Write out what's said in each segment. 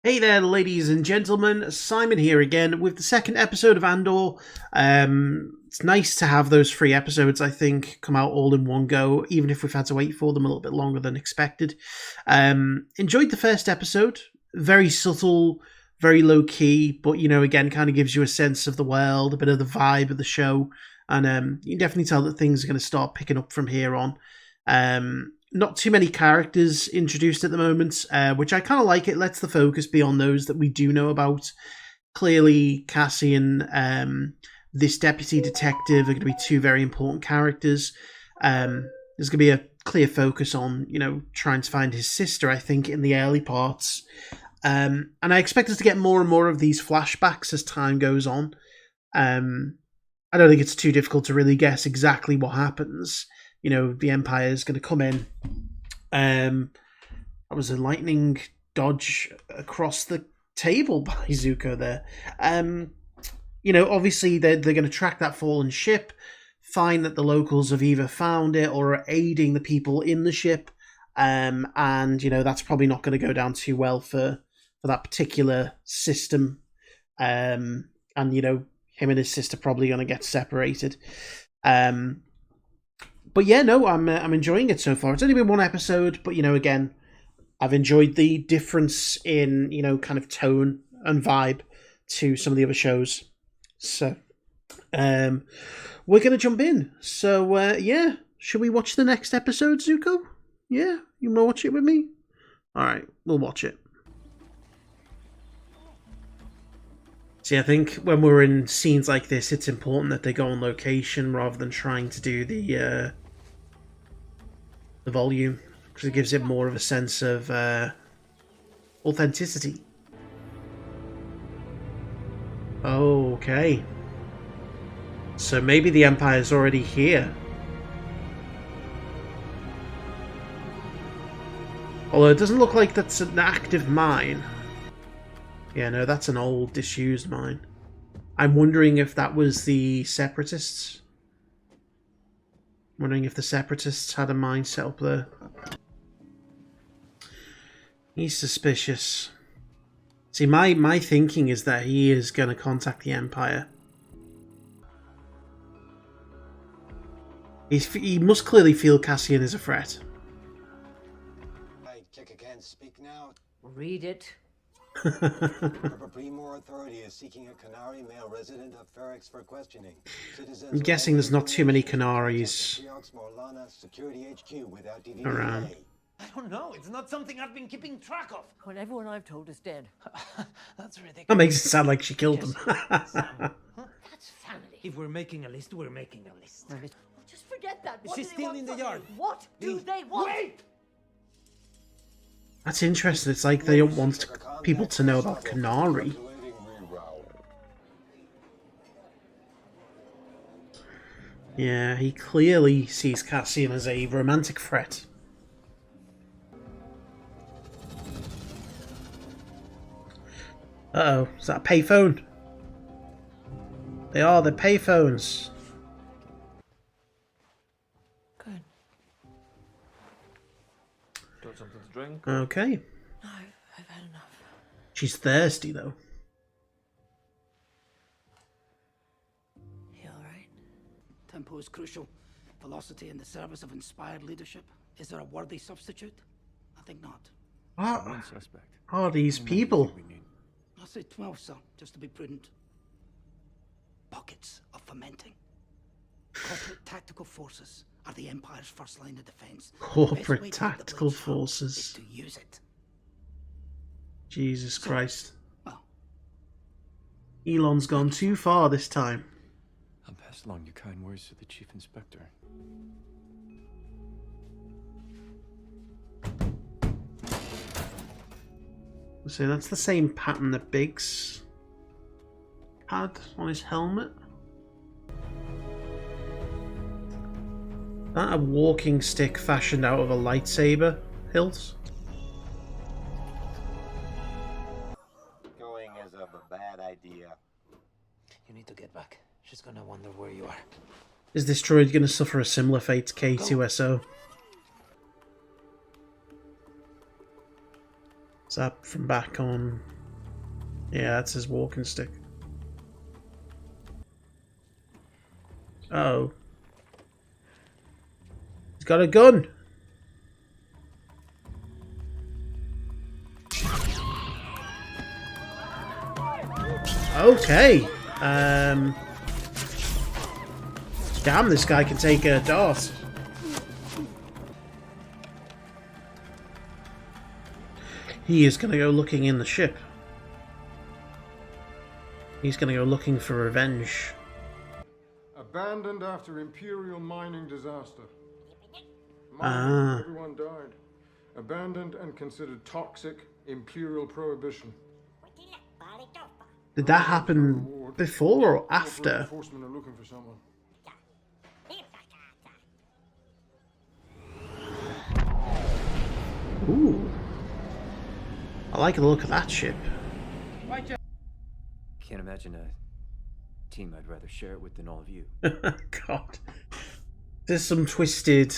Hey there, ladies and gentlemen. Simon here again with the second episode of Andor. It's nice to have those 3 episodes, I think, come out all in one go, even if we've had to wait for them a little bit longer than expected. Enjoyed the first episode. Very subtle, very low key, but, again, kind of gives you a sense of the world, a bit of the vibe of the show. And you can definitely tell that things are going to start picking up from here on. Not too many characters introduced at the moment, which I kind of like. It lets the focus be on those that we do know about. Clearly, Cassie and this deputy detective are going to be two very important characters. There's going to be a clear focus on, trying to find his sister, I think, in the early parts. And I expect us to get more and more of these flashbacks as time goes on. I don't think it's too difficult to really guess exactly what happens. The Empire is going to come in. That was a lightning dodge across the table by Zuko there. Obviously they're going to track that fallen ship, find that the locals have either found it or are aiding the people in the ship. And, that's probably not going to go down too well for that particular system. Him and his sister probably going to get separated. But yeah, no, I'm enjoying it so far. It's only been 1 episode, but again, I've enjoyed the difference in kind of tone and vibe to some of the other shows. So, we're gonna jump in. So yeah, should we watch the next episode, Zuko? Yeah, you wanna watch it with me? All right, we'll watch it. See, I think when we're in scenes like this, it's important that they go on location rather than trying to do the volume, because it gives it more of a sense of authenticity. Okay. So maybe the Empire's already here. Although it doesn't look like that's an active mine. Yeah, no, that's an old, disused mine. I'm wondering if that was the Separatists. Wondering if the Separatists had a mine set up there. He's suspicious. See, my thinking is that he is going to contact the Empire. He must clearly feel Cassian is a threat. I can't speak now. Read it. Primo Authority is seeking a Canary male resident of Ferrex for questioning. I'm guessing there's not too many Canaries around. I don't know. It's not something I've been keeping track of. When everyone I've told is dead. That's ridiculous. That makes it sound like she killed them. That's family. If we're making a list, we're making a list. Just forget that. She's still in the yard. What do they want? Wait! That's interesting. It's like they don't want people to know about Canary. Yeah, he clearly sees Cassian as a romantic threat. Uh-oh, is that a payphone? They are, they're payphones. Good. Got something to drink? Okay. No, I've had enough. She's thirsty, though. You alright? Tempo is crucial. Velocity in the service of inspired leadership. Is there a worthy substitute? I think not. What One suspect. are these people? I'll say 12, sir, just to be prudent. Pockets of fermenting. Corporate tactical forces are the Empire's first line of defense. Corporate tactical forces. Is to use it. Jesus Christ. Well, Elon's gone too far this time. I'll pass along your kind words to the Chief Inspector. So that's the same pattern that Biggs had on his helmet. That a walking stick fashioned out of a lightsaber hilt? Going is a bad idea. you need to get back. She's gonna wonder where you are. Is this droid going to suffer a similar fate to K2SO? Is that from back on? Yeah, that's his walking stick. Oh. He's got a gun! Okay. Damn, this guy can take a dart. He is going to go looking in the ship. He's going to go looking for revenge. Abandoned after Imperial mining disaster. Everyone died. Abandoned and considered toxic. Imperial prohibition. Did that happen before or after? Enforcement are looking for someone. Ooh. I like the look of that ship. Can't imagine a team I'd rather share it with than all of you. God. There's some twisted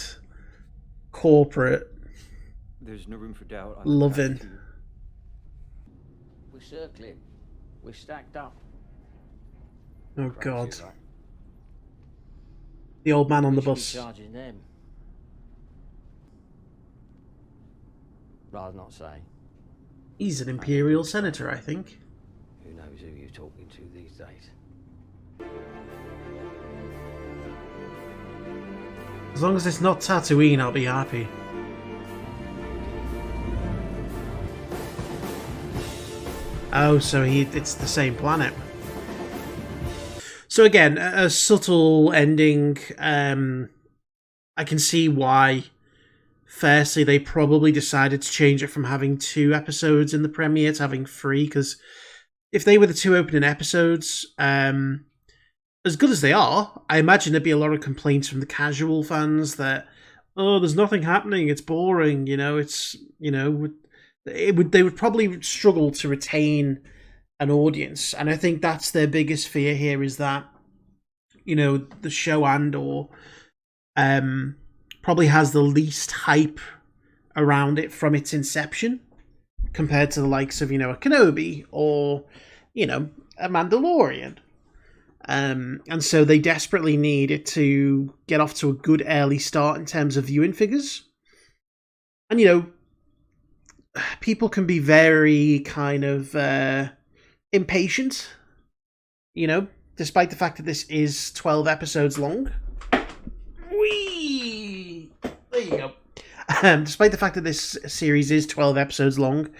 corporate There's no room for doubt. loving. We're circling. We're stacked up. Oh God. The old man on the bus. Charging them. Rather not say. He's an Imperial Senator, I think. Who knows who you're talking to these days? As long as it's not Tatooine, I'll be happy. Oh, so it's the same planet. So again, a subtle ending. I can see why. Firstly, they probably decided to change it from having 2 episodes in the premiere to having 3, because if they were the 2 opening episodes, as good as they are, I imagine there'd be a lot of complaints from the casual fans that, oh, there's nothing happening, it's boring, they would probably struggle to retain an audience. And I think that's their biggest fear here, is that, the show Andor probably has the least hype around it from its inception, compared to the likes of, a Kenobi or, a Mandalorian. And so they desperately need it to get off to a good early start in terms of viewing figures. And, people can be very kind of impatient, despite the fact that this is 12 episodes long. Whee! There you go. Despite the fact that this series is 12 episodes long,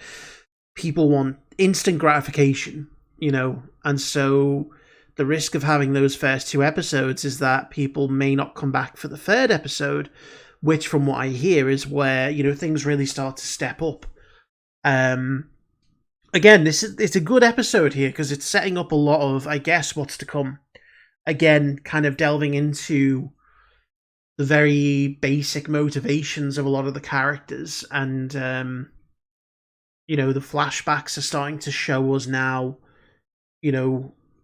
people want instant gratification, and so the risk of having those first 2 episodes is that people may not come back for the 3rd episode, which from what I hear is where, things really start to step up. Again, it's a good episode here because it's setting up a lot of, I guess, what's to come. Again, kind of delving into the very basic motivations of a lot of the characters, and the flashbacks are starting to show us now,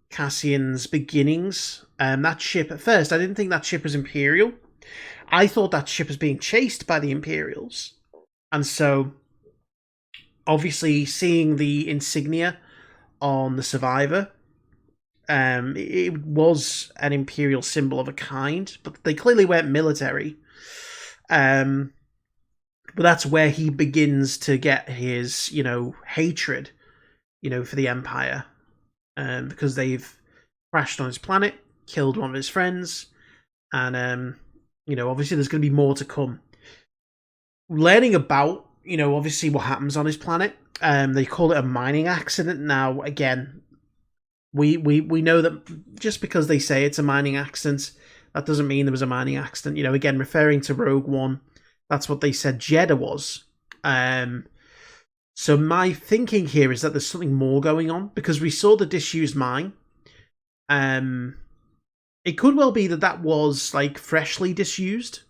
Cassian's beginnings. That ship, at first, I didn't think that ship was Imperial. I thought that ship was being chased by the Imperials. And so, obviously, seeing the insignia on the Survivor, it was an Imperial symbol of a kind, but they clearly weren't military. But that's where he begins to get his, hatred, for the Empire. Because they've crashed on his planet, killed one of his friends, and, obviously there's going to be more to come. Learning about, obviously what happens on his planet, they call it a mining accident. Now, again, we know that just because they say it's a mining accident, that doesn't mean there was a mining accident. Again, referring to Rogue One, that's what they said Jeddah was. So my thinking here is that there's something more going on, because we saw the disused mine. It could well be that was like freshly disused,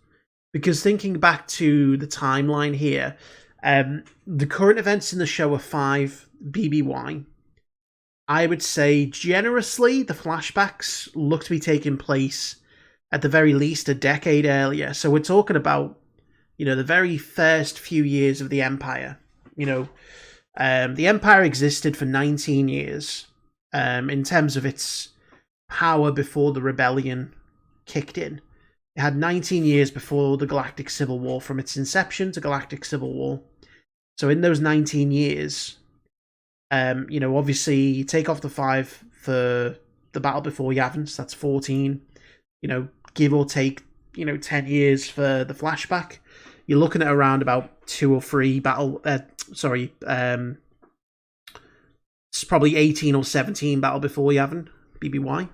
because thinking back to the timeline here, the current events in the show are 5 BBY. I would say generously the flashbacks look to be taking place at the very least a decade earlier. So we're talking about, the very first few years of the Empire. The Empire existed for 19 years in terms of its power before the rebellion kicked in. It had 19 years before the Galactic Civil War, from its inception to Galactic Civil War. So in those 19 years, obviously you take off the 5 for the Battle Before Yavin, so that's 14. Give or take, 10 years for the flashback. You're looking at around about 2 or 3 it's probably 18 or 17 Battle Before Yavin, BBY.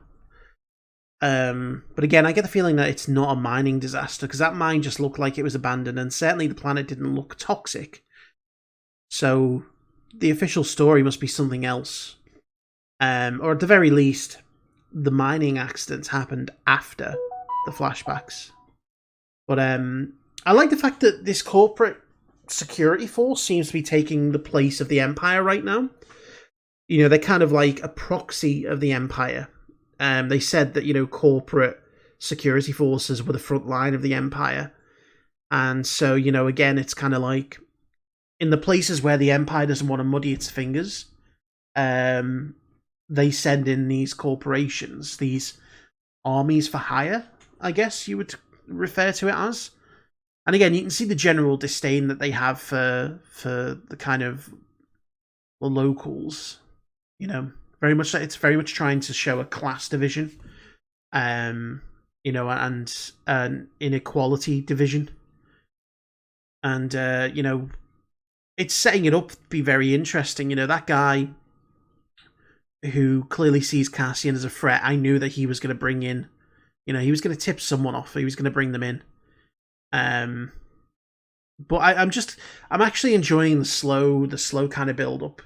But again, I get the feeling that it's not a mining disaster, because that mine just looked like it was abandoned, and certainly the planet didn't look toxic. So the official story must be something else. Or at the very least, the mining accidents happened after the flashbacks. But I like the fact that this corporate security force seems to be taking the place of the Empire right now. They're kind of like a proxy of the Empire. They said that, corporate security forces were the front line of the Empire. And so, again, it's kind of like, in the places where the Empire doesn't want to muddy its fingers, they send in these corporations, these armies for hire, I guess you would refer to it as. And again, you can see the general disdain that they have for the kind of the locals, very much, it's very much trying to show a class division, and an inequality division. And, it's setting it up to be very interesting. That guy who clearly sees Cassian as a threat, I knew that he was going to bring in, he was going to tip someone off. He was going to bring them in. But I'm actually enjoying the slow kind of build up.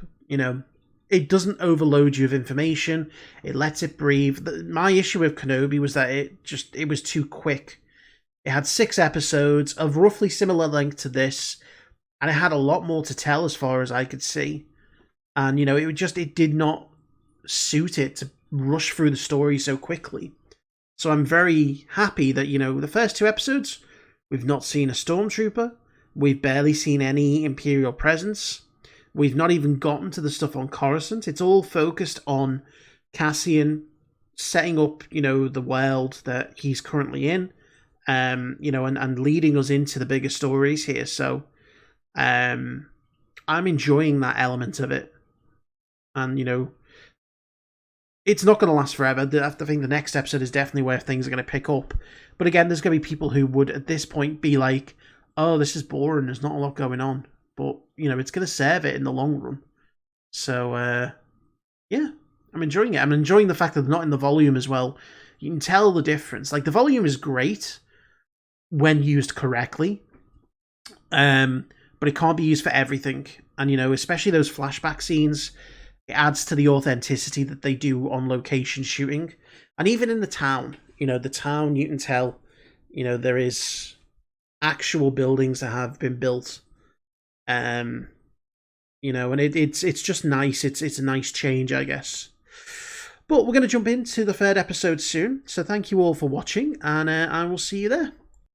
It doesn't overload you with information. It lets it breathe. My issue with Kenobi was that it was too quick. It had 6 episodes of roughly similar length to this, and it had a lot more to tell as far as I could see. And, it did not suit it to rush through the story so quickly. So I'm very happy that, the first 2 episodes, we've not seen a stormtrooper. We've barely seen any Imperial presence. We've not even gotten to the stuff on Coruscant. It's all focused on Cassian setting up, the world that he's currently in, and leading us into the bigger stories here. So, I'm enjoying that element of it. And, it's not going to last forever. I think the next episode is definitely where things are going to pick up. But again, there's going to be people who would, at this point, be like, oh, this is boring, there's not a lot going on. But, it's going to serve it in the long run. So, yeah, I'm enjoying it. I'm enjoying the fact that they're not in the volume as well. You can tell the difference. Like, the volume is great when used correctly. But it can't be used for everything. And, especially those flashback scenes, it adds to the authenticity that they do on location shooting. And even in the town, the town, you can tell, there is actual buildings that have been built. And it's just nice. It's a nice change, I guess. But we're going to jump into the 3rd episode soon. So thank you all for watching, and I will see you there.